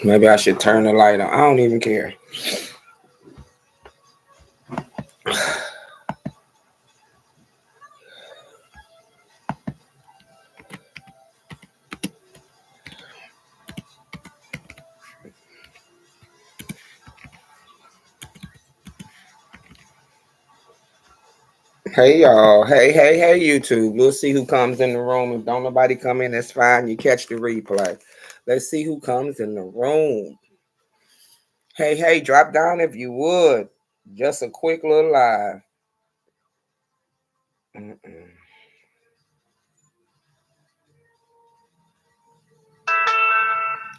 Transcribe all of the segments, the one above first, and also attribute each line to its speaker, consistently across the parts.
Speaker 1: Maybe I should turn the light on. I don't even care. Hey y'all. Hey YouTube. We'll see who comes in the room. If don't nobody come in, that's fine. You catch the replay. Let's see who comes in the room. Hey, drop down if you would. Just a quick little live.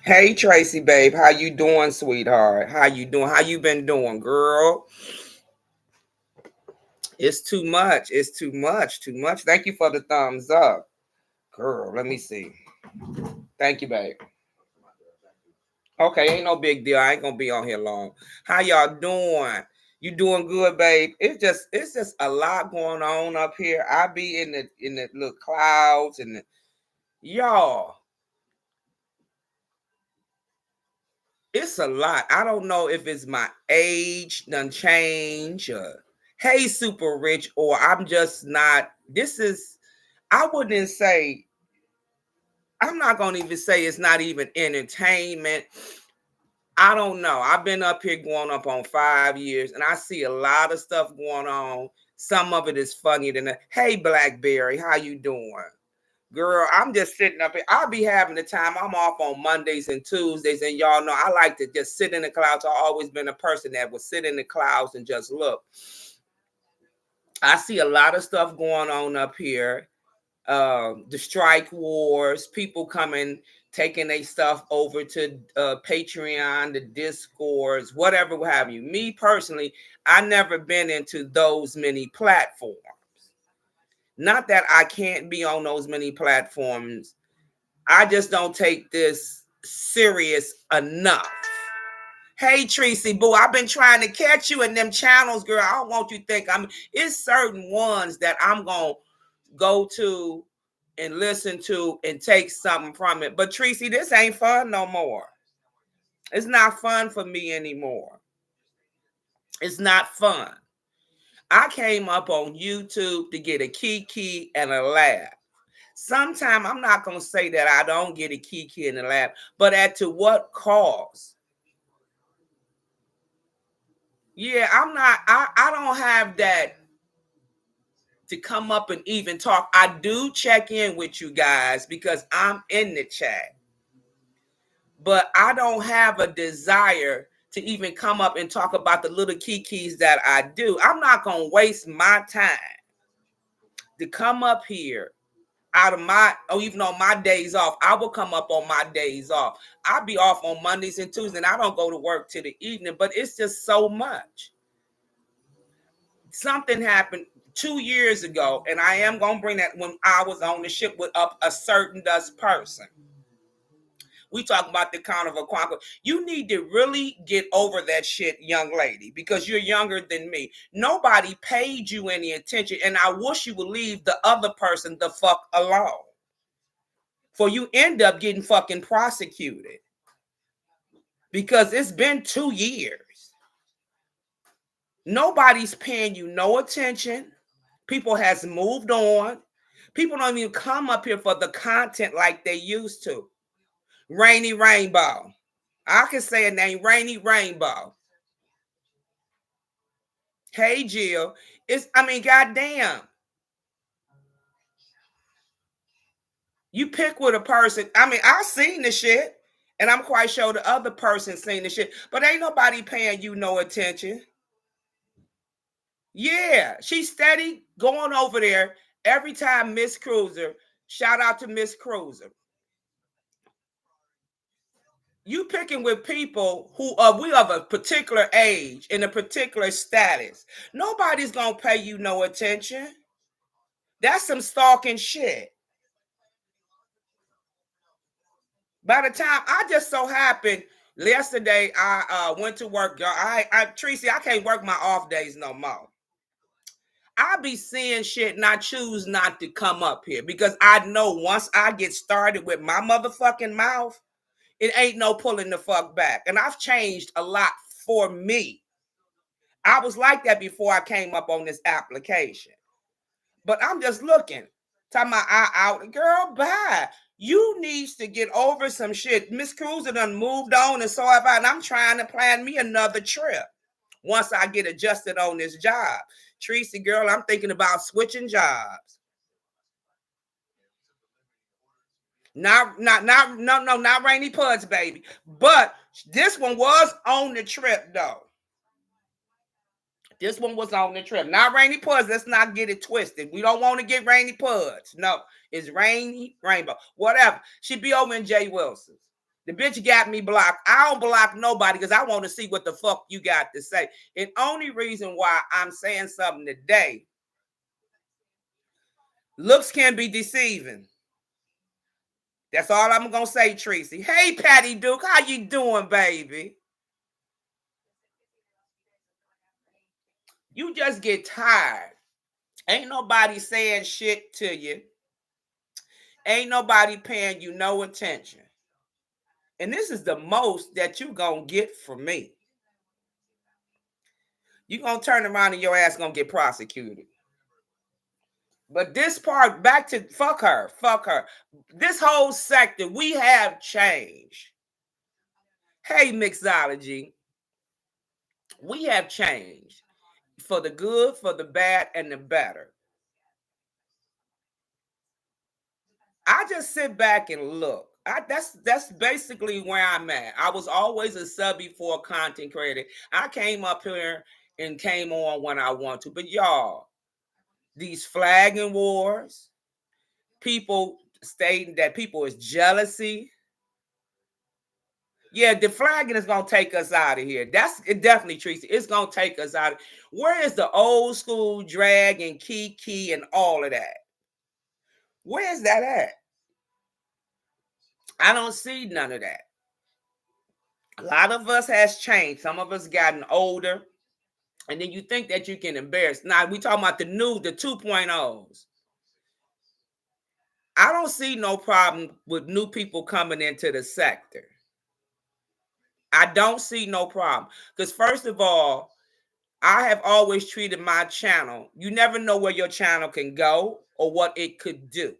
Speaker 1: Hey Tracy, babe, how you doing, sweetheart? How you doing? How you been doing, girl? It's too much. It's too much. Too much. Thank you for the thumbs up, girl. Let me see. Thank you, babe. Okay, ain't no big deal. I ain't gonna be on here long. How y'all doing? You doing good, babe? It's just a lot going on up here. I be in the little clouds and y'all. It's a lot. I don't know if it's my age done change or hey super rich or I'm just not. This is I wouldn't say I'm not gonna even say it's not even entertainment. I don't know. I've been up here going up on 5 years and I see a lot of stuff going on. Some of it is funnier than that. Hey Blackberry, how you doing? Girl, I'm just sitting up here. I'll be having the time. I'm off on Mondays and Tuesdays, and y'all know I like to just sit in the clouds. I've always been a person that would sit in the clouds and just look. I see a lot of stuff going on up here. The strike wars, people coming, taking their stuff over to Patreon, the Discords, whatever have you. Me personally, I never been into those many platforms. Not that I can't be on those many platforms. I just don't take this serious enough. Hey Tracy Boo, I've been trying to catch you in them channels, girl. I don't want you to think it's certain ones that I'm gonna go to and listen to and take something from it. But Tracy, this ain't fun no more. It's not fun for me anymore. It's not fun. I came up on YouTube to get a kiki and a laugh. Sometimes I'm not gonna say that I don't get a kiki and a laugh, but at to what cost? Yeah, I'm not. I don't have that to come up and even talk. I do check in with you guys because I'm in the chat, but I don't have a desire to even come up and talk about the little kikis that I do. I'm not gonna waste my time to come up here out of my, or even on my days off. I will come up on my days off. I'll be off on Mondays and Tuesdays, and I don't go to work till the evening, but it's just so much. Something happened 2 years ago, and I am going to bring that when I was on the ship with a certain dust person. We talk about the carnival quantum. You need to really get over that shit, young lady, because you're younger than me. Nobody paid you any attention, and I wish you would leave the other person the fuck alone. For you end up getting fucking prosecuted. Because it's been 2 years. Nobody's paying you no attention. People has moved on. People don't even come up here for the content like they used to. Rainy Rainbow. I can say a name, Rainy Rainbow. Hey Jill. Goddamn. You pick with a person. I've seen the shit. And I'm quite sure the other person seen the shit. But ain't nobody paying you no attention. Yeah, she's steady going over there every time Miss Cruiser. Shout out to Miss Cruiser. You picking with people who are we of a particular age in a particular status. Nobody's gonna pay you no attention. That's some stalking shit. By the time I just so happened yesterday, I went to work. Tracy, I can't work my off days no more. I be seeing shit and I choose not to come up here because I know once I get started with my motherfucking mouth, it ain't no pulling the fuck back. And I've changed a lot for me. I was like that before I came up on this application. But I'm just looking. Talking about I out. Girl, bye. You needs to get over some shit. Miss Cruiser done moved on and so have I. And I'm trying to plan me another trip once I get adjusted on this job. Tracy, girl, I'm thinking about switching jobs. Not Rainy Puds, baby. But this one was on the trip, though. This one was on the trip. Not Rainy Puds. Let's not get it twisted. We don't want to get Rainy Puds. No, it's Rainy Rainbow. Whatever. She be over in Jay Wilson's. The bitch got me blocked. I don't block nobody because I want to see what the fuck you got to say. And only reason why I'm saying something today, looks can be deceiving. That's all I'm gonna say, Tracy. Hey, Patty Duke, how you doing, baby? You just get tired. Ain't nobody saying shit to you. Ain't nobody paying you no attention. And this is the most that you gonna get from me. You gonna turn around and your ass gonna get prosecuted. But this part, back to fuck her. This whole sector, we have changed. Hey, mixology, we have changed for the good, for the bad, and the better. I just sit back and look. That's basically where I'm at. I was always a sub before content creator. I came up here and came on when I want to. But y'all, these flagging wars, people stating that people is jealousy. Yeah, the flagging is gonna take us out of here. That's it, definitely, Tracy. It's gonna take us out. Where is the old school drag and kiki and all of that? Where's that at? I don't see none of that. A lot of us has changed. Some of us gotten older. And then you think that you can embarrass. Now, we talking about the 2.0s. I don't see no problem with new people coming into the sector. I don't see no problem. Because first of all, I have always treated my channel. You never know where your channel can go or what it could do.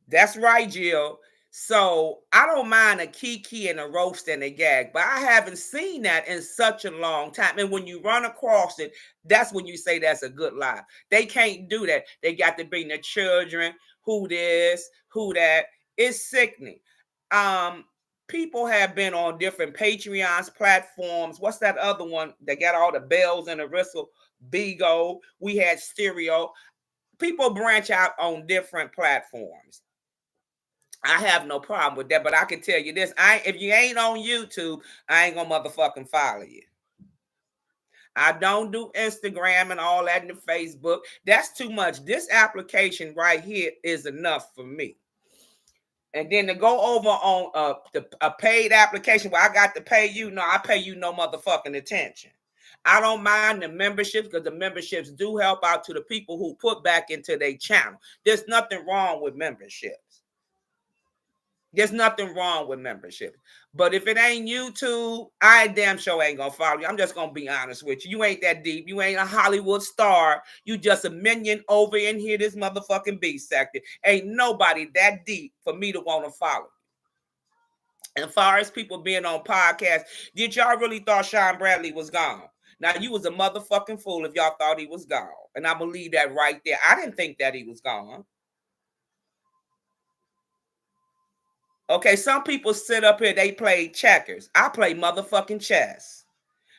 Speaker 1: That's right, Jill. So I don't mind a kiki and a roast and a gag, but I haven't seen that in such a long time. And when you run across it, that's when you say that's a good lie. They can't do that. They got to bring their children, who this, who that. It's sickening. People have been on different Patreons platforms. What's that other one that got all the bells and the whistle? Bigo. We had Stereo. People branch out on different platforms. I have no problem with that, but I can tell you this: if you ain't on YouTube, I ain't gonna motherfucking follow you. I don't do Instagram and all that in the Facebook. That's too much. This application right here is enough for me. And then to go over on a paid application where I got to pay you, no, I pay you no motherfucking attention. I don't mind the memberships because the memberships do help out to the people who put back into their channel. There's nothing wrong with memberships. There's nothing wrong with membership. But if it ain't YouTube, I damn sure ain't gonna follow you. I'm just gonna be honest with you. You ain't that deep. You ain't a Hollywood star. You just a minion over in here, this motherfucking B sector. Ain't nobody that deep for me to want to follow. And as far as people being on podcasts, did y'all really thought Sean Bradley was gone? Now, you was a motherfucking fool if y'all thought he was gone. And I believe that right there. I didn't think that he was gone. Okay, some people sit up here, they play checkers. I play motherfucking chess.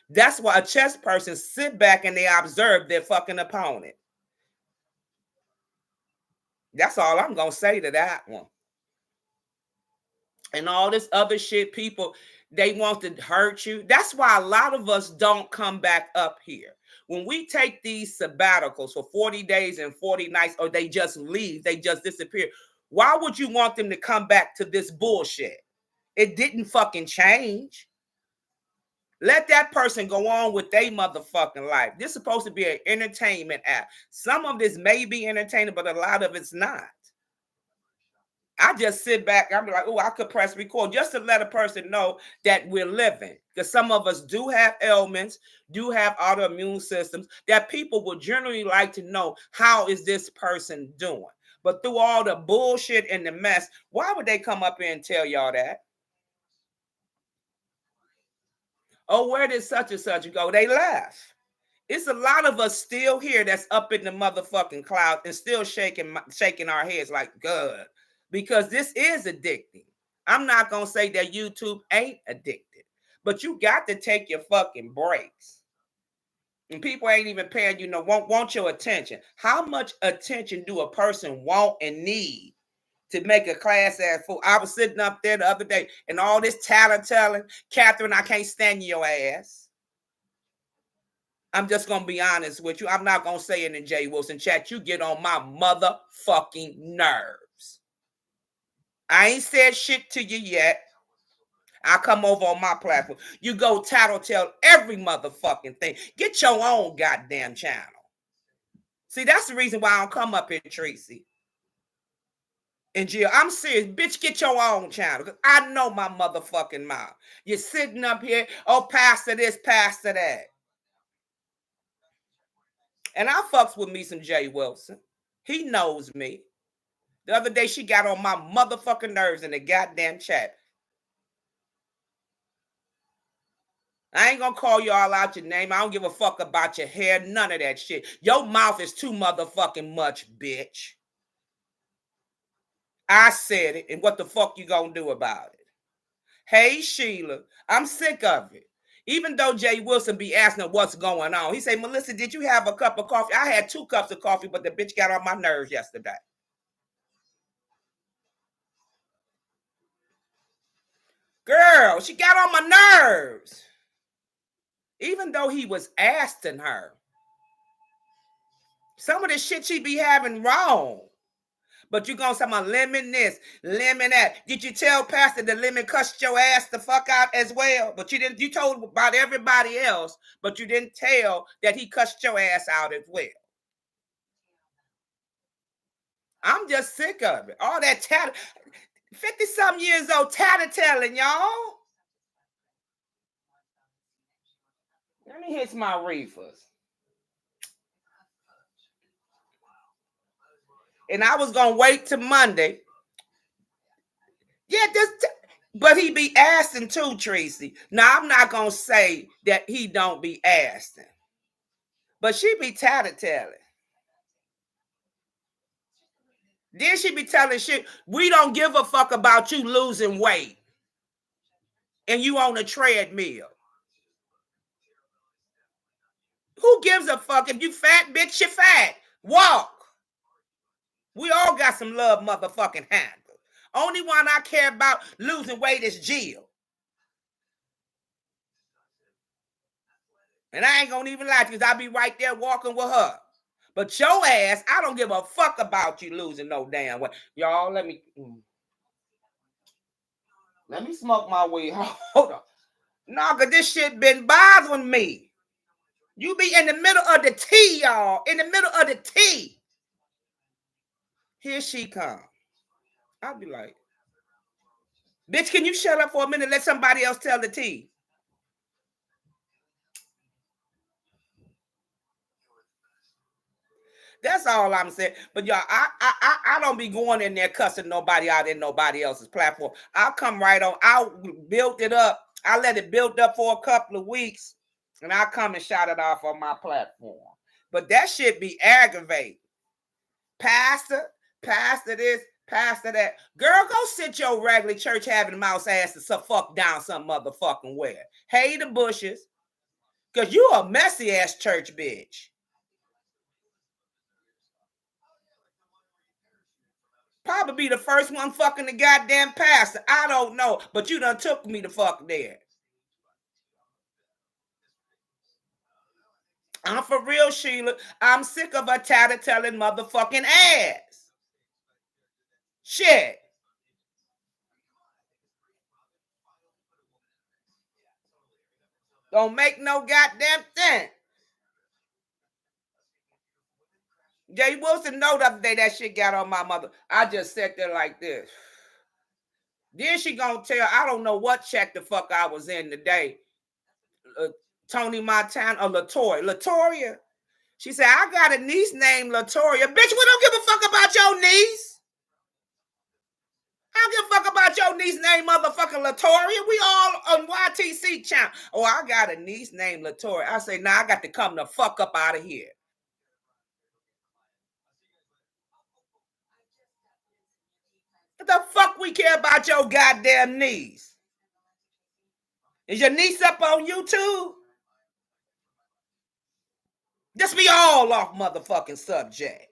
Speaker 1: That's why a chess person sit back and they observe their fucking opponent. That's all I'm going to say to that one. And all this other shit, people, they want to hurt you. That's why a lot of us don't come back up here. When we take these sabbaticals for 40 days and 40 nights, or they just leave, they just disappear. Why would you want them to come back to this bullshit? It didn't fucking change. Let that person go on with their motherfucking life. This is supposed to be an entertainment app. Some of this may be entertaining, but a lot of it's not. I just sit back. I'm like, oh, I could press record just to let a person know that we're living. Because some of us do have ailments, do have autoimmune systems that people would generally like to know, how is this person doing? But through all the bullshit and the mess, why would they come up here and tell y'all that? Oh, where did such and such go? They left. It's a lot of us still here that's up in the motherfucking cloud and still shaking our heads like, good. Because this is addicting. I'm not going to say that YouTube ain't addicted, but you got to take your fucking breaks. And people ain't even paying, want your attention. How much attention do a person want and need to make a class ass fool? I was sitting up there the other day and all this tattletelling, Catherine, I can't stand your ass. I'm just going to be honest with you. I'm not going to say it in Jay Wilson chat. You get on my motherfucking nerves. I ain't said shit to you yet. I come over on my platform. You go tattletale every motherfucking thing. Get your own goddamn channel. See, that's the reason why I don't come up here, Tracy. And Jill, I'm serious. Bitch, get your own channel. Because I know my motherfucking mouth. You're sitting up here, oh, pastor this, pastor that. And I fucks with me some Jay Wilson. He knows me. The other day, she got on my motherfucking nerves in the goddamn chat. I ain't gonna call y'all out your name. I don't give a fuck about your hair. None of that shit. Your mouth is too motherfucking much, bitch. I said it, and what the fuck you gonna do about it? Hey, Sheila, I'm sick of it. Even though Jay Wilson be asking what's going on, he say, Melissa, did you have a cup of coffee? I had 2 cups of coffee, but the bitch got on my nerves yesterday. Girl, she got on my nerves. Even though he was asking her. Some of the shit she be having wrong. But you gonna say my lemon this, lemon that. Did you tell Pastor the lemon cussed your ass the fuck out as well? But you didn't, you told about everybody else, but you didn't tell that he cussed your ass out as well. I'm just sick of it. All that 50-something years old tattletelling, y'all. Let me hit my reefers. And I was gonna wait till Monday. Yeah, but he be asking too, Tracy. Now I'm not gonna say that he don't be asking, but she be tattletelling. Then she be telling shit. We don't give a fuck about you losing weight and you on a treadmill. Who gives a fuck if you fat, bitch? You fat. Walk. We all got some love, motherfucking handle. Only one I care about losing weight is Jill. And I ain't gonna even lie to you, because I be right there walking with her. But your ass, I don't give a fuck about you losing no damn weight. Y'all, let me smoke my weed. Hold on. No, because this shit been bothering me. You be in the middle of the tea, y'all. In the middle of the tea. Here she come. I'll be like, bitch, can you shut up for a minute? Let somebody else tell the tea. That's all I'm saying. But y'all, I don't be going in there cussing nobody out in nobody else's platform. I'll come right on. I'll build it up. I let it build up for a couple of weeks, and I'll come and shout it off on my platform. But that shit be aggravating. Pastor this, pastor that. Girl, go sit your regular church having mouse ass to fuck down some motherfucking where. Hey, the bushes. Because you a messy ass church bitch. Probably be the first one fucking the goddamn pastor. I don't know. But you done took me the fuck there. I'm for real, Sheila. I'm sick of her tattletelling motherfucking ass. Shit. Don't make no goddamn thing. Jay Wilson know the other day that shit got on my mother. I just sat there like this. Then she gonna tell, I don't know what check the fuck I was in today. Tony Montana or Latoria. She said, I got a niece named Latoria. Bitch, we don't give a fuck about your niece. I don't give a fuck about your niece named motherfucking Latoria. We all on YTC channel. Oh, I got a niece named Latoria. I say, nah, I got to come the fuck up out of here. What the fuck we care about your goddamn niece? Is your niece up on YouTube? Just be all off motherfucking subject.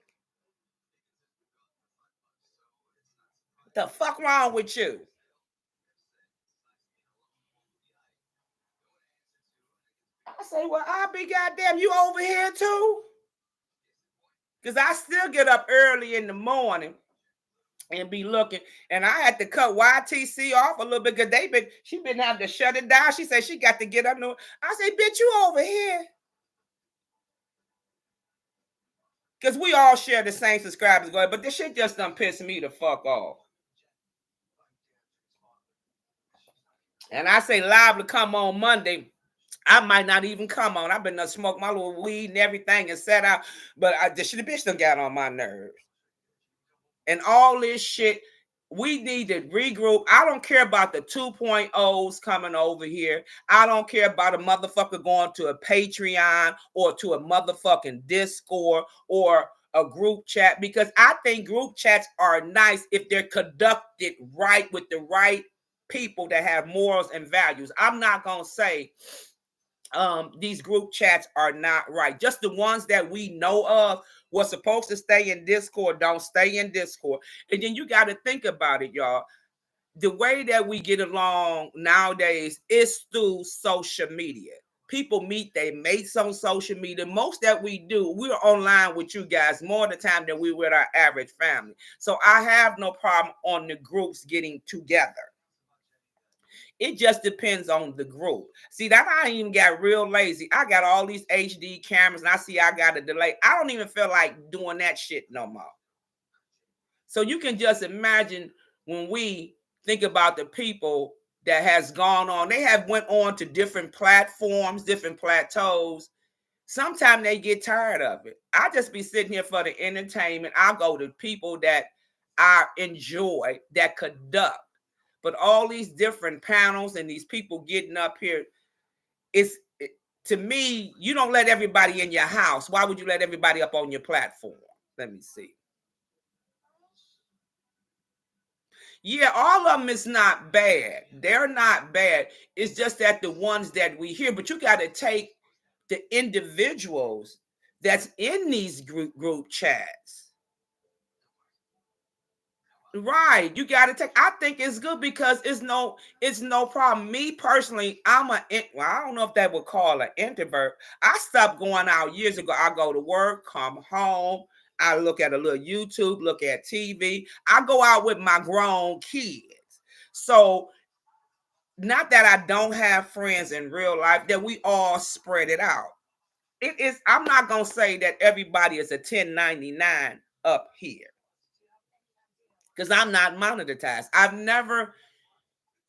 Speaker 1: What the fuck wrong with you? I say, well, I'll be goddamn, you over here too? Because I still get up early in the morning and be looking. And I had to cut YTC off a little bit because she been having to shut it down. She said she got to get up. I say, bitch, you over here. Because we all share the same subscribers, but this shit just done piss me the fuck off. And I say live to come on Monday. I might not even come on. I've been to smoke my little weed and everything and set out. But the bitch done got on my nerves. And all this shit, we need to regroup. I don't care about the 2.0s coming over here. I don't care about a motherfucker going to a Patreon or to a motherfucking Discord or a group chat, because I think group chats are nice if they're conducted right with the right people that have morals and values. I'm not going to say these group chats are not right. Just the ones that we know of was supposed to stay in Discord, don't stay in Discord. And then you got to think about it, y'all. The way that we get along nowadays is through social media. People meet their mates on social media. Most that we do, we're online with you guys more of the time than we with our average family. So I have no problem on the groups getting together. It just depends on the group. See, that I even got real lazy. I got all these HD cameras and I see I got a delay. I don't even feel like doing that shit no more. So you can just imagine when we think about the people that has gone on, they have went on to different platforms, different plateaus. Sometimes they get tired of it. I just be sitting here for the entertainment. I go to people that I enjoy, that conduct. But all these different panels and these people getting up here, to me, you don't let everybody in your house. Why would you let everybody up on your platform? Let me see. Yeah, all of them is not bad. They're not bad. It's just that the ones that we hear, but you got to take the individuals that's in these group chats. Right, you got to take. I think it's good because it's no problem. Me personally, I don't know if that would call an introvert. I stopped going out years ago. I go to work, come home, I look at a little YouTube, look at TV. I go out with my grown kids. So not that I don't have friends in real life, that we all spread it out. It is. I'm not gonna say that everybody is a 1099 up here, because I'm not monetized. I've never,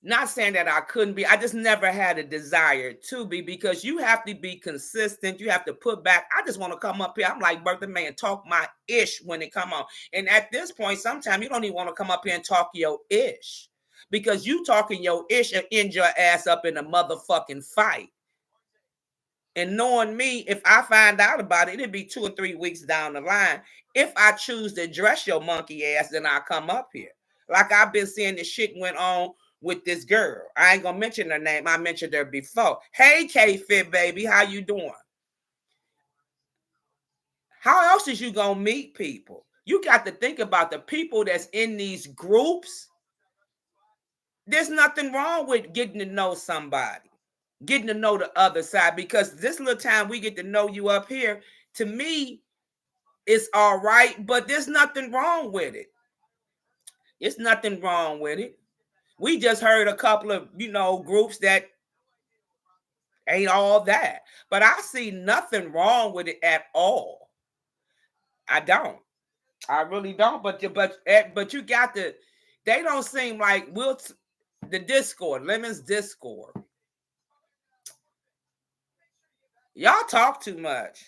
Speaker 1: not saying that I couldn't be, I just never had a desire to be, because you have to be consistent. You have to put back. I just want to come up here. I'm like Birthday Man, talk my ish when it come on. And at this point, sometimes you don't even want to come up here and talk your ish, because you talking your ish and end your ass up in a motherfucking fight. And knowing me, if I find out about it, it'd be 2 or 3 weeks down the line. If I choose to address your monkey ass, then I'll come up here. Like I've been seeing this shit went on with this girl. I ain't gonna mention her name. I mentioned her before. Hey, K-Fit baby, how you doing? How else is you gonna meet people? You got to think about the people that's in these groups. There's nothing wrong with getting to know somebody, getting to know the other side, because this little time we get to know you up here, to me, it's all right, but there's nothing wrong with it. It's nothing wrong with it. We just heard a couple of, groups that ain't all that, but I see nothing wrong with it at all. I don't. I really don't. But you got to They don't seem like the Discord, Lemon's Discord. Y'all talk too much.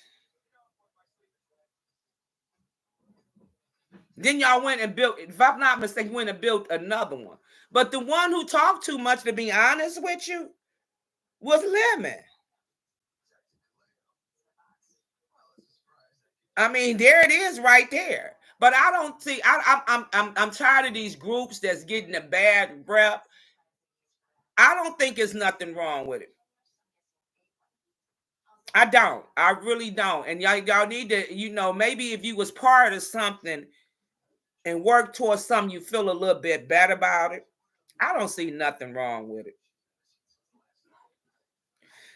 Speaker 1: Then y'all went and built, if I'm not mistaken, went and built another one. But the one who talked too much, to be honest with you, was Lemon. I mean, there it is right there. But I don't see. I'm tired of these groups that's getting a bad rep. I don't think there's nothing wrong with it. I don't. I really don't. And y'all need to, maybe if you was part of something and work towards something, you feel a little bit better about it. I don't see nothing wrong with it.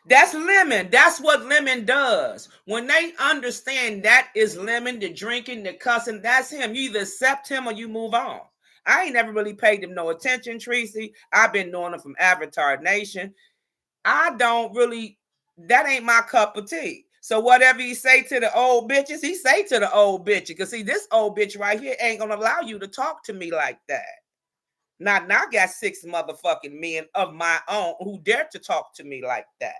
Speaker 1: That's Lemon. That's what Lemon does. When they understand that is Lemon, the drinking, the cussing, that's him. You either accept him or you move on. I ain't never really paid him no attention, Tracy. I've been knowing him from Avatar Nation. I don't really, that ain't my cup of tea. So whatever he say to the old bitches, he say to the old bitches. Because see, this old bitch right here ain't going to allow you to talk to me like that. Now I got 6 motherfucking men of my own who dare to talk to me like that.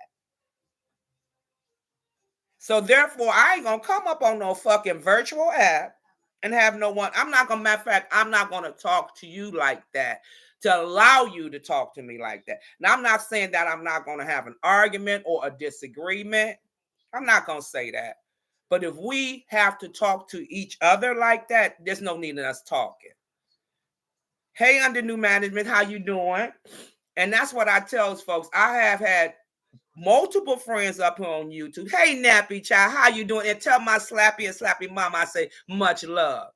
Speaker 1: So therefore, I ain't gonna come up on no fucking virtual app and have no one. I'm not gonna, matter of fact, I'm not gonna talk to you like that to allow you to talk to me like that. Now, I'm not saying that I'm not gonna have an argument or a disagreement. I'm not gonna say that. But if we have to talk to each other like that, there's no need in us talking. Hey, under new management, how you doing? And that's what I tell folks. I have had multiple friends up here on YouTube. Hey, Nappy Child, how you doing? And tell my Slappy and Slappy mom I say much love.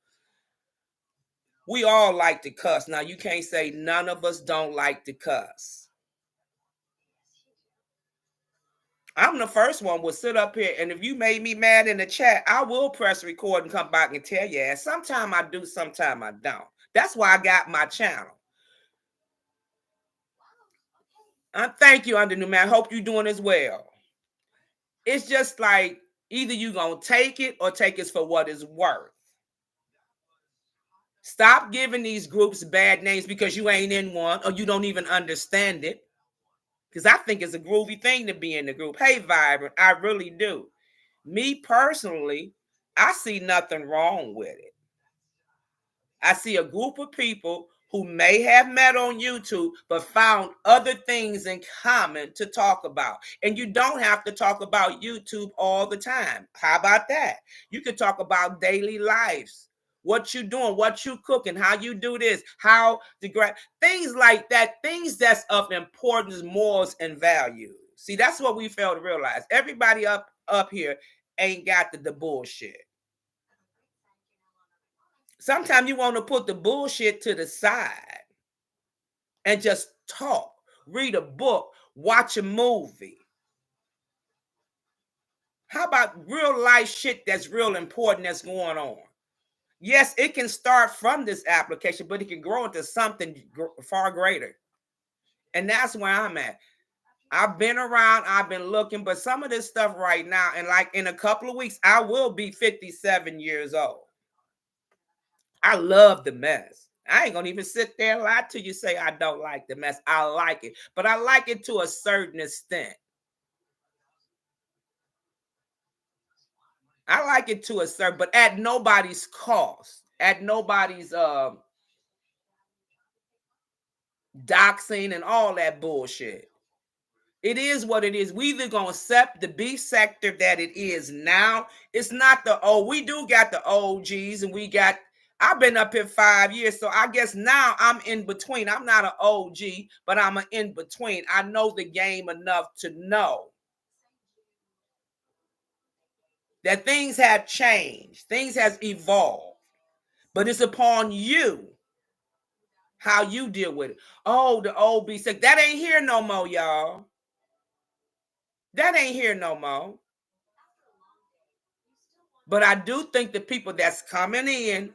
Speaker 1: We all like to cuss. Now, you can't say none of us don't like to cuss. I'm the first one will sit up here, and if you made me mad in the chat, I will press record and come back and tell you. And sometimes I do, sometimes I don't. That's why I got my channel. Thank you, Under New Man. Hope you're doing as well. It's just like either you gonna take it or take it for what it's worth. Stop giving these groups bad names because you ain't in one or you don't even understand it. Because I think it's a groovy thing to be in the group. Hey, Vibrant, I really do. Me personally, I see nothing wrong with it. I see a group of people who may have met on YouTube, but found other things in common to talk about. And you don't have to talk about YouTube all the time. How about that? You can talk about daily lives, what you doing, what you cooking, how you do this, how to things like that, things that's of importance, morals, and value. See, that's what we fail to realize. Everybody up here ain't got the bullshit. Sometimes you want to put the bullshit to the side and just talk, read a book, watch a movie. How about real life shit that's real important that's going on? Yes, it can start from this application, but it can grow into something far greater. And that's where I'm at. I've been around, I've been looking, but some of this stuff right now, and like in a couple of weeks, I will be 57 years old. I love the mess. I ain't gonna even sit there and lie to you, say I don't like the mess. I like it, but I like it to a certain extent. I like it to a certain, but at nobody's cost, at nobody's doxing and all that bullshit. It is what it is. We either gonna accept the beef sector that it is now. It's not we do got the OGs and I've been up here 5 years, so I guess now I'm in between. I'm not an OG, but I'm an in between. I know the game enough to know that things have changed, things has evolved, but it's upon you how you deal with it. Oh, the old beef sector, that ain't here no more, y'all. That ain't here no more. But I do think the people that's coming in,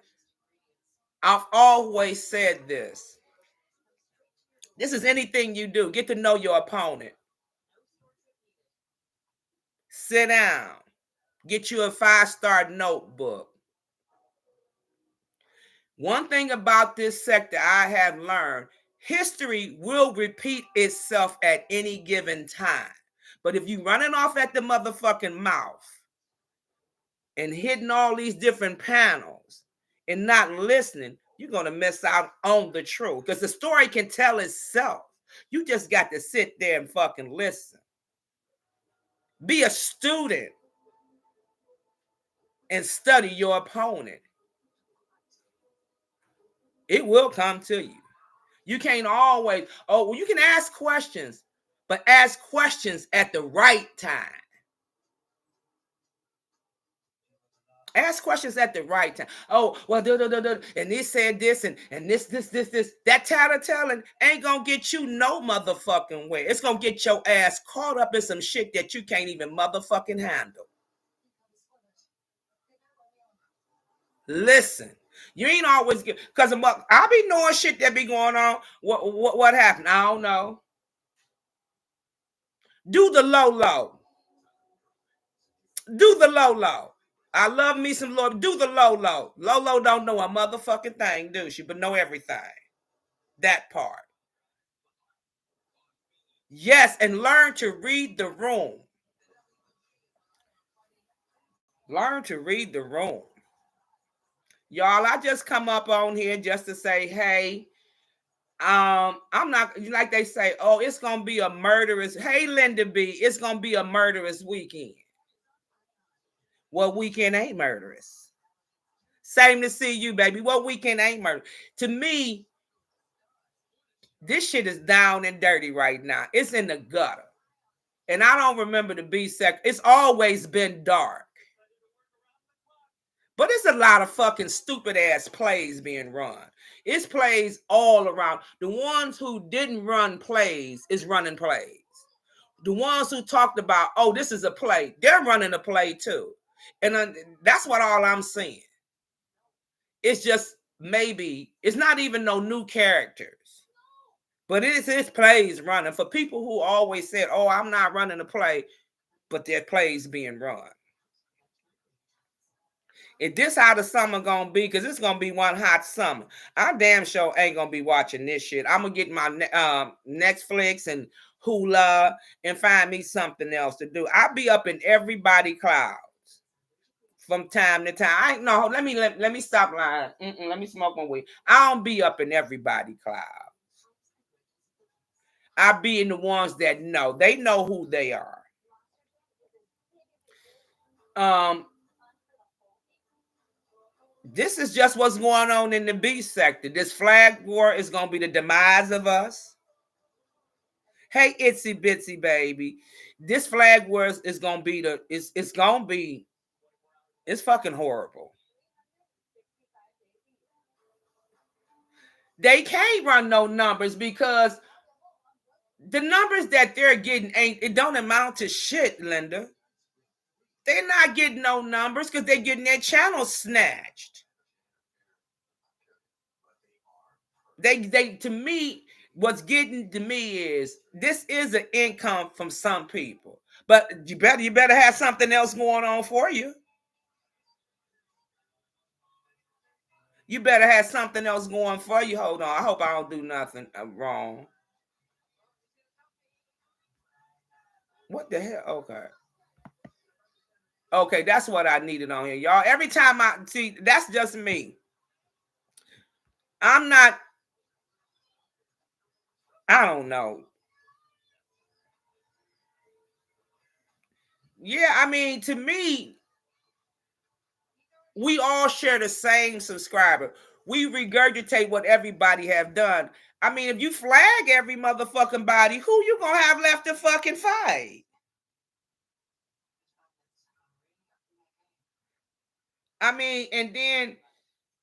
Speaker 1: I've always said this. This is anything you do. Get to know your opponent. Sit down. Get you a 5-star notebook. One thing about this sector I have learned, history will repeat itself at any given time. But if you running off at the motherfucking mouth and hitting all these different panels and not listening, you're going to miss out on the truth. Because the story can tell itself. You just got to sit there and fucking listen. Be a student and study your opponent. It will come to you. You can't always, well, you can ask questions, but ask questions at the right time. Ask questions at the right time. Oh, well, and this said this, and this. That tattletelling ain't gonna get you no motherfucking way. It's gonna get your ass caught up in some shit that you can't even motherfucking handle. Listen, you ain't always get, because I be knowing shit that be going on. What happened? I don't know. Do the low. Do the low. I love me some Lord. Do the low. Low don't know a motherfucking thing, do she? But know everything. That part. Yes, and learn to read the room. Learn to read the room. Y'all, I just come up on here just to say, hey, I'm not, like they say, oh, it's gonna be a murderous. Hey, Linda B, it's gonna be a murderous weekend. What weekend ain't murderous? Same to see you, baby. What weekend ain't murderous? To me, this shit is down and dirty right now. It's in the gutter. And I don't remember the B sec. It's always been dark. But it's a lot of fucking stupid ass plays being run. It's plays all around. The ones who didn't run plays is running plays. The ones who talked about, oh, this is a play, they're running a play too. And that's what all I'm seeing. It's just maybe, it's not even no new characters. But it's plays running. For people who always said, oh, I'm not running a play, but their plays being run. If this how the summer gonna be, because it's gonna be one hot summer, I damn sure ain't gonna be watching this shit. I'm gonna get my Netflix and Hula and find me something else to do. I'll be up in everybody clouds from time to time. I no, let me stop lying. Let me smoke my weed. I don't be up in everybody clouds. I be in the ones that know. They know who they are. This is just what's going on in the B sector. This flag war is going to be the demise of us. Hey, itsy bitsy baby. This flag war is going to be it's fucking horrible. They can't run no numbers because the numbers that they're getting it don't amount to shit, Linda. They're not getting no numbers because they're getting their channels snatched. They to me, what's getting to me is this is an income from some people, but you better have something else going on for you. You better have something else going for you. Hold on, I hope I don't do nothing wrong. What the hell? Okay, that's what I needed on here, y'all. Every time I see, that's just me. I'm not. I don't know. Yeah, I mean, to me, we all share the same subscriber. We regurgitate what everybody have done. I mean, if you flag every motherfucking body, who you gonna have left to fucking fight? I mean, and then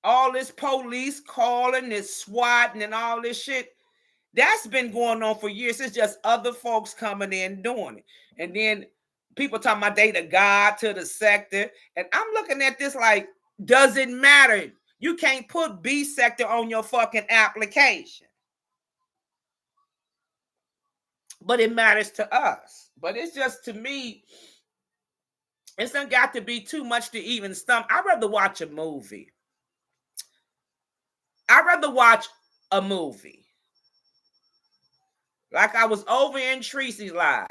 Speaker 1: all this police calling, this swatting, and all this shit. That's been going on for years. It's just other folks coming in doing it. And then people talking about they the god to the sector. And I'm looking at this like, does it matter? You can't put B sector on your fucking application. But it matters to us. But it's just, to me, it's not got to be too much to even stump. I'd rather watch a movie. I'd rather watch a movie. Like I was over in Tracy's live.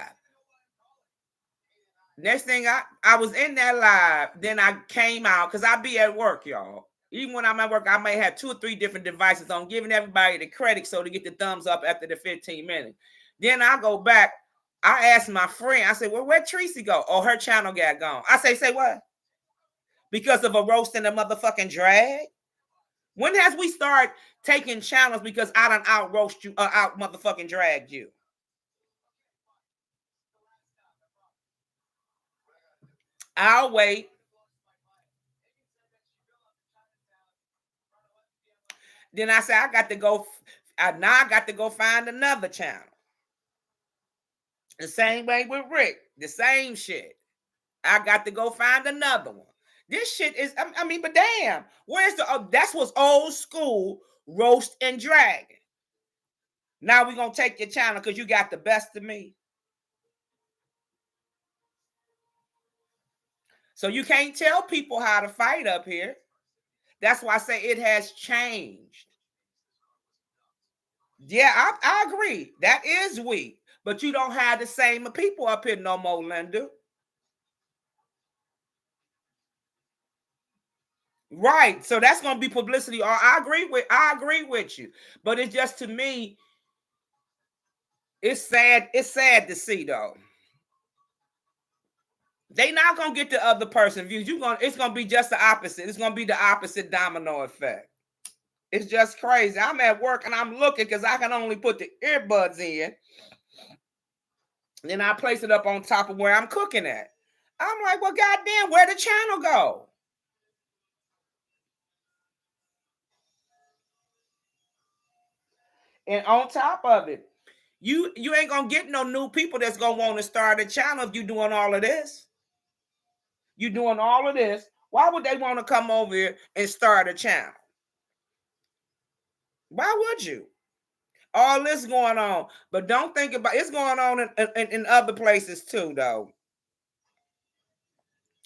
Speaker 1: Next thing I was in that live, then I came out because I be at work, y'all. Even when I'm at work, I may have 2 or 3 different devices on, giving everybody the credit so to get the thumbs up after the 15 minutes. Then I go back. I asked my friend, I said, well, where'd Tracy go? Oh, her channel got gone. I say what? Because of a roast and a motherfucking drag? When has we start taking channels because I done out roast you, out motherfucking dragged you? I'll wait. Then I say I got to go. Now I got to go find another channel. The same way with Rick. The same shit. I got to go find another one. This shit is. I mean, but damn, where's the? That's what's old school roast and drag. Now we gonna take your channel because you got the best of me. So you can't tell people how to fight up here. That's why I say it has changed. Yeah, I agree. That is weak. But you don't have the same people up here no more, Linda. Right. So that's gonna be publicity. Or I agree with you. But it's just to me, it's sad. It's sad to see though. They not gonna get the other person views. It's gonna be just the opposite. It's gonna be the opposite domino effect. It's just crazy. I'm at work and I'm looking because I can only put the earbuds in. Then I place it up on top of where I'm cooking at. I'm like, well, goddamn, where'd the channel go? And on top of it, you ain't gonna get no new people that's gonna want to start a channel if you doing all of this. You doing all of this. Why would they want to come over here and start a channel? Why would you? All this going on, but don't think about it's going on in other places too, though.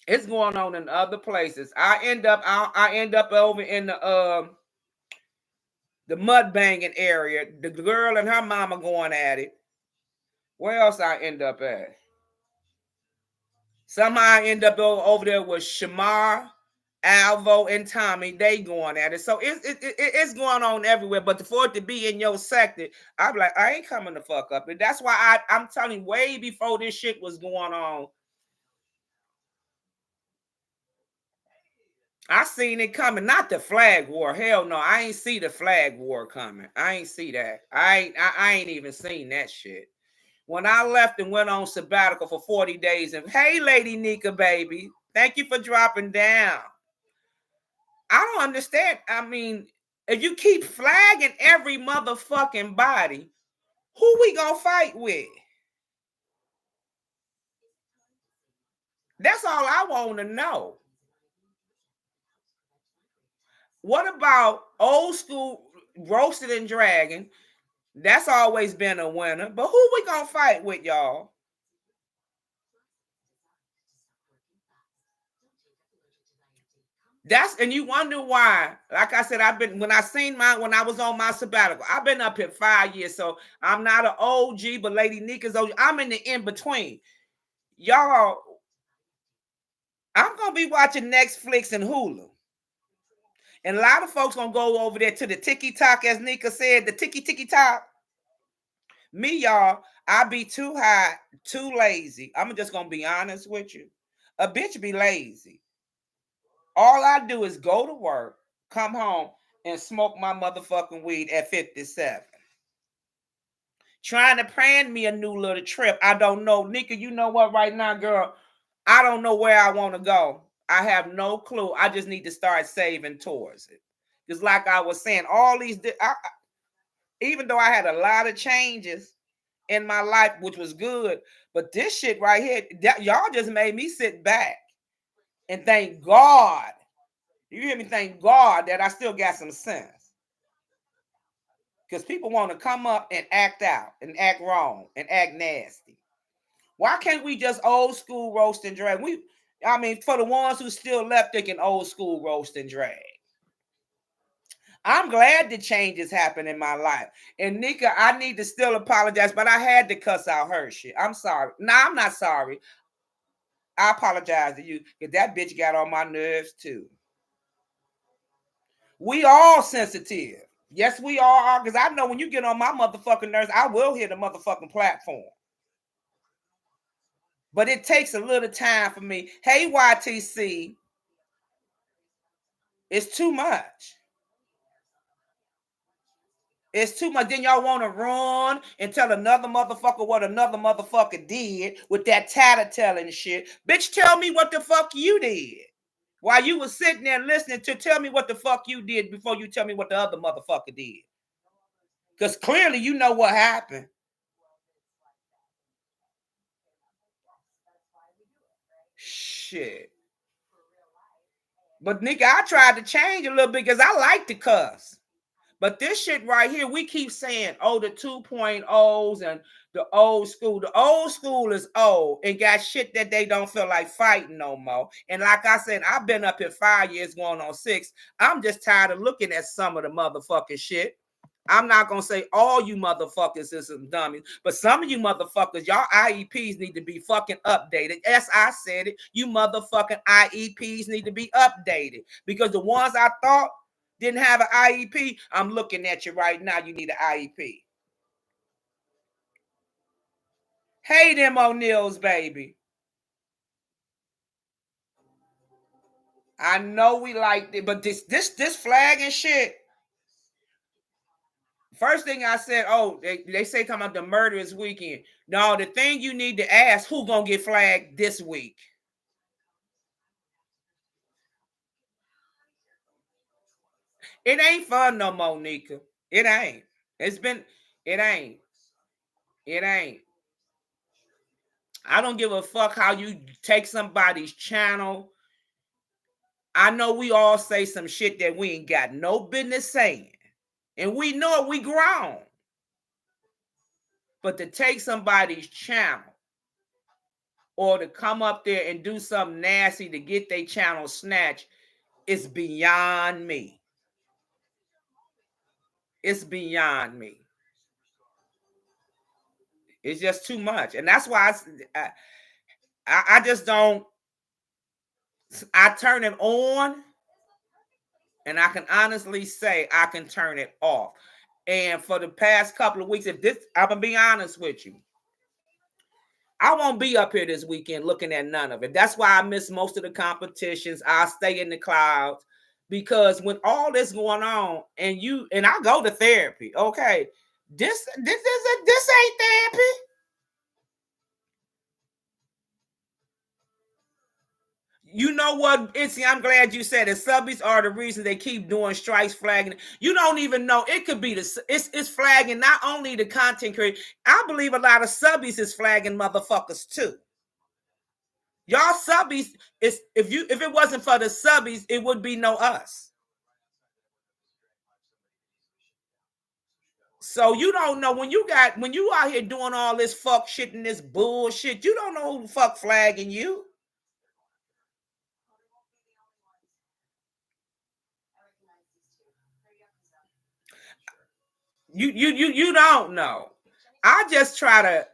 Speaker 1: It's going on in other places. I end up over in the mud banging area. The girl and her mama going at it. Where else I end up at? Somehow I end up over there with Shamar, Alvo, and Tommy. They going at it. So it's going on everywhere. But for it to be in your sector, I'm like, I ain't coming to fuck up. And that's why I'm telling you, way before this shit was going on, I seen it coming. Not the flag war. Hell no, I ain't see the flag war coming. I ain't see that. I ain't even seen that shit. When I left and went on sabbatical for 40 days, and hey, Lady Nika, baby, thank you for dropping down. I don't understand. I mean, if you keep flagging every motherfucking body, who we gonna fight with? That's all I want to know. What about old school roasted and dragon? That's always been a winner. But who we gonna fight with, y'all? And you wonder why. Like I said, when I was on my sabbatical, I've been up here 5 years. So I'm not an OG, but Lady Nika's OG. I'm in the in-between. Y'all, I'm gonna be watching Netflix and Hulu. And a lot of folks gonna go over there to the TikTok, as Nika said, the TikTok. Me, y'all, I be too high, too lazy. I'm just gonna be honest with you. A bitch be lazy. All I do is go to work, come home, and smoke my motherfucking weed at 57. Trying to plan me a new little trip. I don't know. Nika, you know what right now, girl? I don't know where I want to go. I have no clue. I just need to start saving towards it. Just like I was saying, all these, even though I had a lot of changes in my life, which was good, but this shit right here, y'all just made me sit back and thank God. You hear me? Thank God that I still got some sense. Because people want to come up and act out and act wrong and act nasty. Why can't we just old school roast and drag? I mean, for the ones who still left thinking old school roast and drag. I'm glad the changes happen in my life. And Nika, I need to still apologize, but I had to cuss out her shit. I'm sorry. No, I'm not sorry. I apologize to you because that bitch got on my nerves too. We all sensitive. Yes, we all are. Because I know when you get on my motherfucking nerves, I will hit the motherfucking platform. But it takes a little time for me. Hey, YTC, it's too much. It's too much. Then y'all want to run and tell another motherfucker what another motherfucker did with that tattletelling shit. Bitch, tell me what the fuck you did. While you was sitting there listening to tell me what the fuck you did before you tell me what the other motherfucker did. Because clearly you know what happened. Shit. But nigga, I tried to change a little bit because I like to cuss. But this shit right here, we keep saying, oh, the 2.0s and the old school. The old school is old and got shit that they don't feel like fighting no more. And like I said, I've been up here 5 years going on 6. I'm just tired of looking at some of the motherfucking shit. I'm not going to say all you motherfuckers is some dummies, but some of you motherfuckers, y'all IEPs need to be fucking updated. As I said it, you motherfucking IEPs need to be updated because the ones I thought didn't have an IEP, I'm looking at you right now. You need an IEP. Hey, them O'Neills, baby. I know we liked it, but this flag and shit. First thing I said, oh, they say talking about the murderous weekend. No, the thing you need to ask, who gonna get flagged this week? It ain't fun no more, Nika. It ain't. It's been, it ain't. It ain't. I don't give a fuck how you take somebody's channel. I know we all say some shit that we ain't got no business saying. And we know it, we grown. But to take somebody's channel or to come up there and do something nasty to get their channel snatched, it's beyond me. It's beyond me. It's just too much. And that's why I just don't, I turn it on and I can honestly say I can turn it off. And for the past couple of weeks, if this, I'm gonna be honest with you, I won't be up here this weekend looking at none of it. That's why I miss most of the competitions. I'll stay in the clouds because when all this going on, and I go to therapy, okay, this ain't therapy. You know what, Itzy, I'm glad you said it. Subbies are the reason they keep doing strikes, flagging. You don't even know. It could be it's flagging not only the content creator. I believe a lot of subbies is flagging motherfuckers too. Y'all subbies is if it wasn't for the subbies, it would be no us. So you don't know when you out here doing all this fuck shit and this bullshit, you don't know who the fuck flagging you. You don't know. I just try to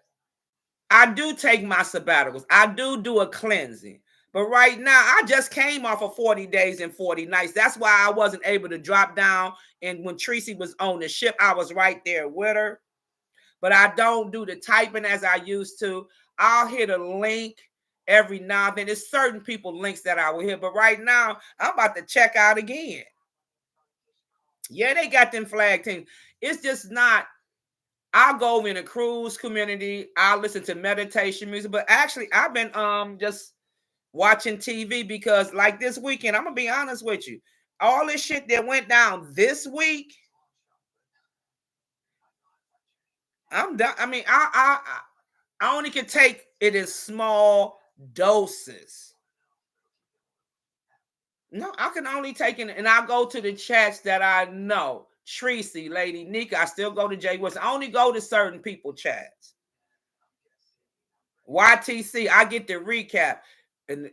Speaker 1: I do take my sabbaticals. I do a cleansing. But right now, I just came off of 40 days and 40 nights. That's why I wasn't able to drop down. And when Tracy was on the ship, I was right there with her. But I don't do the typing as I used to. I'll hit a link every now and then. There's certain people links that I will hit. But right now, I'm about to check out again. Yeah, they got them flag teams. It's just not. I'll go in a cruise community. I'll listen to meditation music. But actually, I've been just watching TV because like this weekend, I'm gonna be honest with you. All this shit that went down this week, I'm done. I mean, I only can take it in small doses. No, I can only take it, and I go to the chats that I know. Tracy, Lady Nika, I still go to Jay West. I only go to certain people chats. YTC, I get the recap. And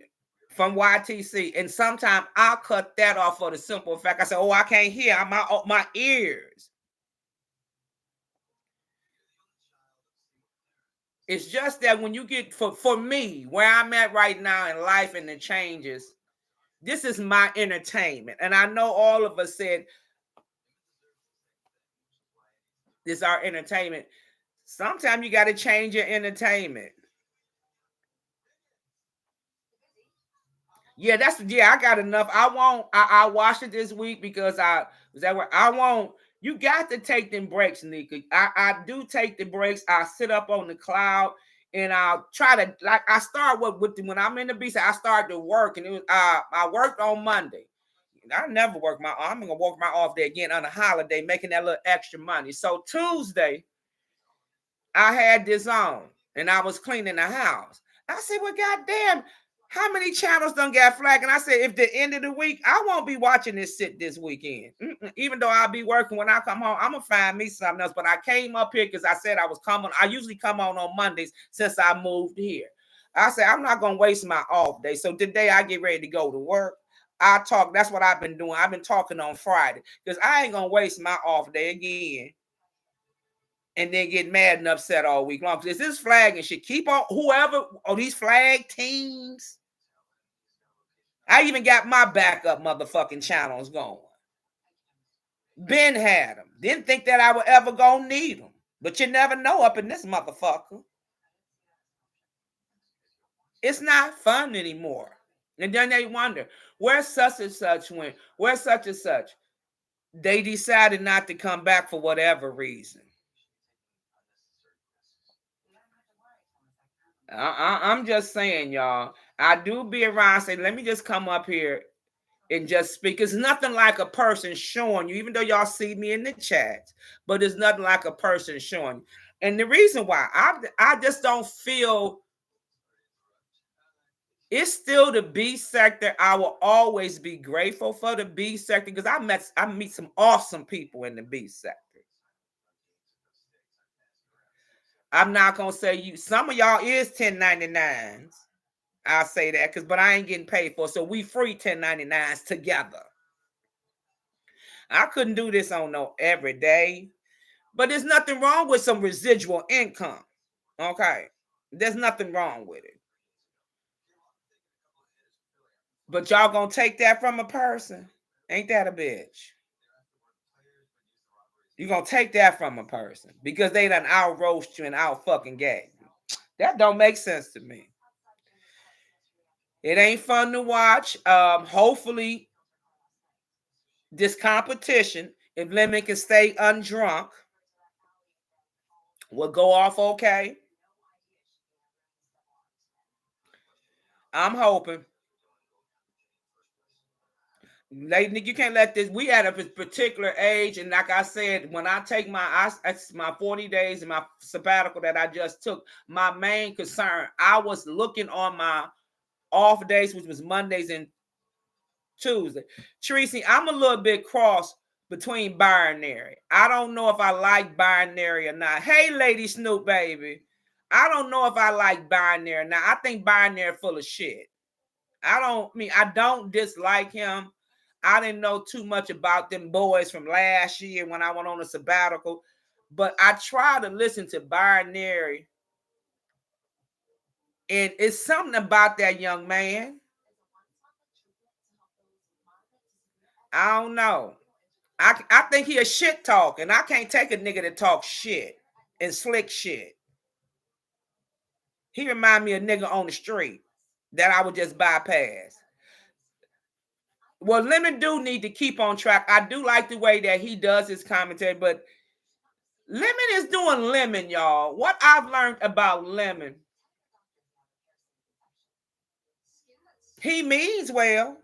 Speaker 1: from YTC. And sometimes I'll cut that off for the simple fact I say, oh, I can't hear. My ears. It's just that when you get, for me, where I'm at right now in life and the changes, this is my entertainment. And I know all of us said this is our entertainment. Sometimes you got to change your entertainment. Yeah, I got enough. I watched it this week because I was that where I won't. You got to take them breaks, Nika. I do take the breaks. I sit up on the cloud and I'll try to, like, I start when I'm in the beach, I start to work, and it was I worked on Monday. I never work I'm gonna work my off day again on a holiday, making that little extra money. So Tuesday, I had this on and I was cleaning the house. I said, well, goddamn, how many channels done got flagged? And I said, if the end of the week, I won't be watching this shit this weekend. Even though I'll be working when I come home, I'm gonna find me something else. But I came up here because I said I was coming. I usually come on Mondays since I moved here. I said, I'm not gonna waste my off day. So today I get ready to go to work. I talk, that's what I've been doing. I've been talking on Friday because I ain't gonna waste my off day again and then get mad and upset all week long. Because this flag and shit, keep on whoever, these flag teams. I even got my backup motherfucking channels going. Ben had them. Didn't think that I would ever gonna need them. But you never know up in this motherfucker. It's not fun anymore. And then they wonder, where's such and such went? Where's such and such? They decided not to come back for whatever reason. I'm just saying, y'all. I do be around. Say, let me just come up here and just speak. It's nothing like a person showing you, even though y'all see me in the chat, but it's nothing like a person showing you. And the reason why I just don't feel it's still the B sector. I will always be grateful for the B sector because I meet some awesome people in the B sector. I'm not gonna say you. Some of y'all is 1099s. I'll say that but I ain't getting paid for it. So we free 1099s together. I couldn't do this on no every day, but there's nothing wrong with some residual income. Okay. There's nothing wrong with it. But y'all gonna take that from a person? Ain't that a bitch? You're gonna take that from a person because they done out roast you and out fucking gag you. That don't make sense to me. It ain't fun to watch. Hopefully, this competition, if Lemon can stay undrunk, will go off okay. I'm hoping. Lady, you can't let this. We at a particular age, and like I said, when I take my 40 days and my sabbatical that I just took, my main concern, I was looking on my off days, which was Mondays and Tuesday. Tracy, I'm a little bit cross between binary. I don't know if I like binary or not. Hey, Lady Snoop, baby. I don't know if I like binary now. I think binary full of shit. I don't dislike him. I didn't know too much about them boys from last year when I went on a sabbatical, but I try to listen to binary, and it's something about that young man. I don't know. I think he a shit talk, and I can't take a nigga that talk shit and slick shit. He remind me of a nigga on the street that I would just bypass. Well, Lemon do need to keep on track. I do like the way that he does his commentary, but Lemon is doing Lemon, y'all. What I've learned about Lemon, he means well.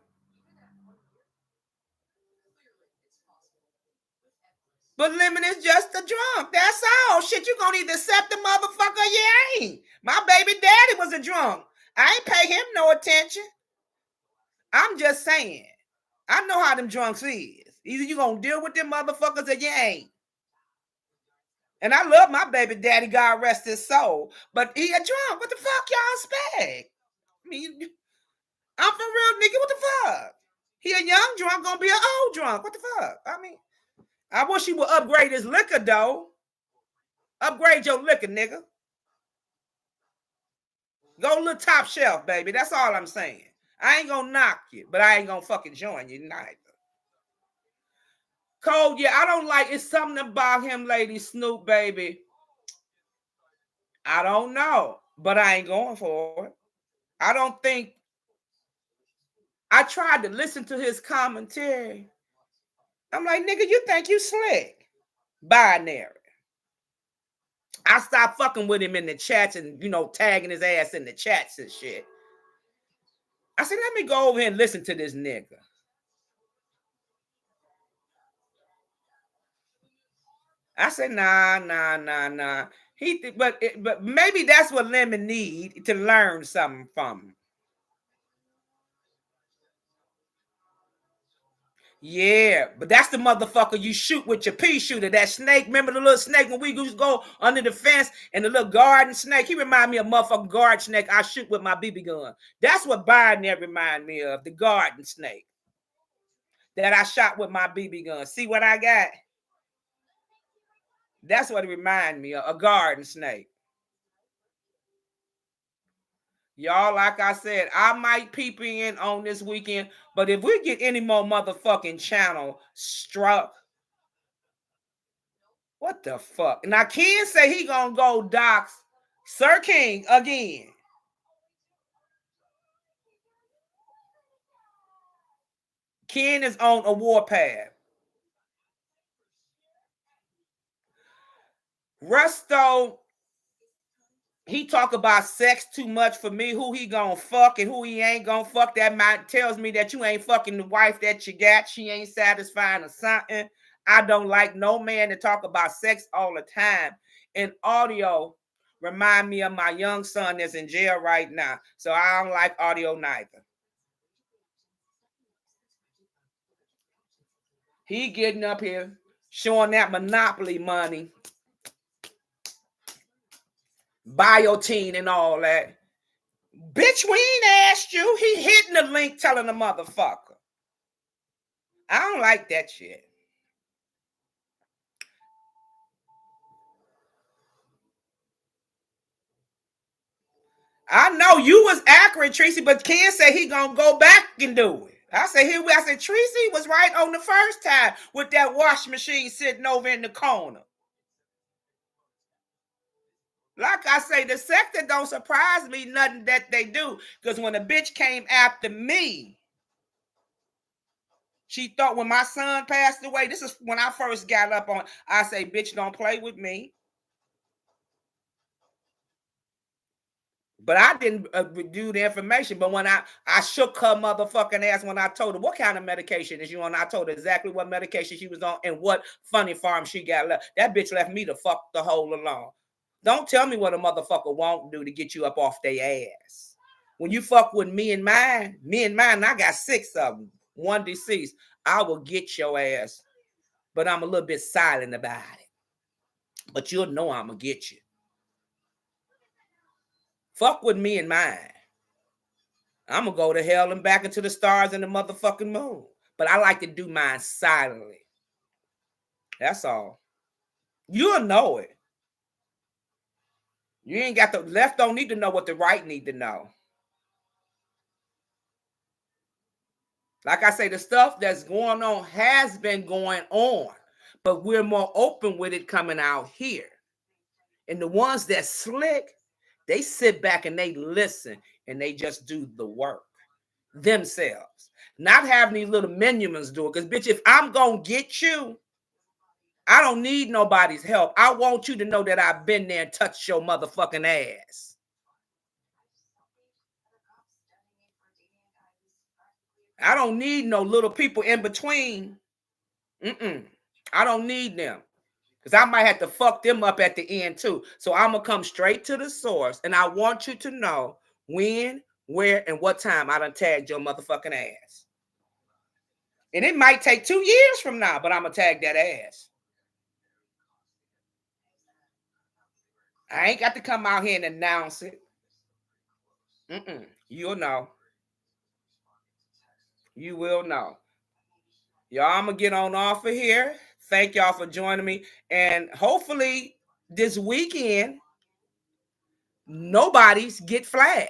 Speaker 1: But Lemon is just a drunk. That's all. Shit, you gonna either accept the motherfucker or you ain't. My baby daddy was a drunk. I ain't pay him no attention. I'm just saying. I know how them drunks is. Either you gonna deal with them motherfuckers or you ain't. And I love my baby daddy, God rest his soul. But he a drunk. What the fuck y'all expect? I mean, I'm for real, nigga. What the fuck? He a young drunk gonna be an old drunk. What the fuck? I mean, I wish he would upgrade his liquor though. Upgrade your liquor, nigga. Go a little top shelf, baby. That's all I'm saying. I ain't gonna knock you, but I ain't gonna fucking join you neither. Cole, yeah, I don't like it's something about him, Lady Snoop, baby. I don't know, but I ain't going for it. I don't think I tried to listen to his commentary. I'm like, nigga, you think you slick? Binary. I stopped fucking with him in the chats and tagging his ass in the chats and shit. I said, let me go over here and listen to this nigga. I said, nah. But maybe that's what Lemon need to learn something from him. Yeah, but that's the motherfucker you shoot with your pea shooter. That snake, remember the little snake when we used to go under the fence and the little garden snake? He remind me of motherfucking garden snake I shoot with my BB gun. That's what Biden remind me of, the garden snake that I shot with my BB gun. See what I got? That's what it remind me of, a garden snake. Y'all, like I said, I might peep in on this weekend, but if we get any more motherfucking channel struck, what the fuck? Now, Ken say he gonna go dox Sir King again. Ken is on a warpath. Rusto, he talk about sex too much for me, who he gonna fuck and who he ain't gonna fuck. That might tells me that you ain't fucking the wife that you got. She ain't satisfying or something. I don't like no man to talk about sex all the time. And audio remind me of my young son that's in jail right now. So I don't like audio neither. He getting up here showing that monopoly money, biotine and all that. Bitch, we ain't asked you. He hitting the link telling the motherfucker. I don't like that shit. I know you was accurate, Tracy, but Ken said he gonna go back and do it. I said Tracy was right on the first time with that washing machine sitting over in the corner. Like I say, the sector don't surprise me nothing that they do. Because when a bitch came after me, she thought when my son passed away, this is when I first got up on, I say, bitch, don't play with me. But I didn't do the information. But when I shook her motherfucking ass when I told her what kind of medication is you on, I told her exactly what medication she was on and what funny farm she got left. That bitch left me to fuck the whole alone. Don't tell me what a motherfucker won't do to get you up off their ass. When you fuck with me and mine, I got 6 of them, 1 deceased. I will get your ass, but I'm a little bit silent about it. But you'll know I'm gonna get you. Fuck with me and mine. I'm gonna go to hell and back into the stars and the motherfucking moon. But I like to do mine silently. That's all. You'll know it. You ain't got the left don't need to know what the right need to know. Like I say, the stuff that's going on has been going on, but we're more open with it coming out here. And the ones that slick, they sit back and they listen and they just do the work themselves. Not having these little minions do it. Because, bitch, if I'm going to get you, I don't need nobody's help. I want you to know that I've been there and touched your motherfucking ass. I don't need no little people in between. I don't need them. Because I might have to fuck them up at the end too. So I'm going to come straight to the source. And I want you to know when, where, and what time I done tagged your motherfucking ass. And it might take 2 years from now, but I'm going to tag that ass. I ain't got to come out here and announce it. You'll know. You will know. Y'all, I'm going to get on off of here. Thank y'all for joining me. And hopefully this weekend, nobody's get flagged.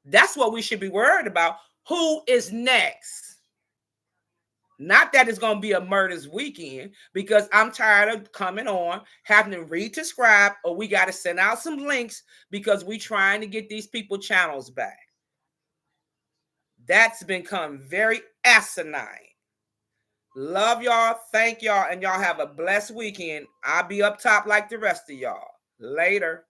Speaker 1: That's what we should be worried about. Who is next? Not that it's going to be a murders weekend, because I'm tired of coming on, having to read to scribe, or we got to send out some links because we trying to get these people channels back. That's become very asinine. Love y'all. Thank y'all. And y'all have a blessed weekend. I'll be up top like the rest of y'all. Later.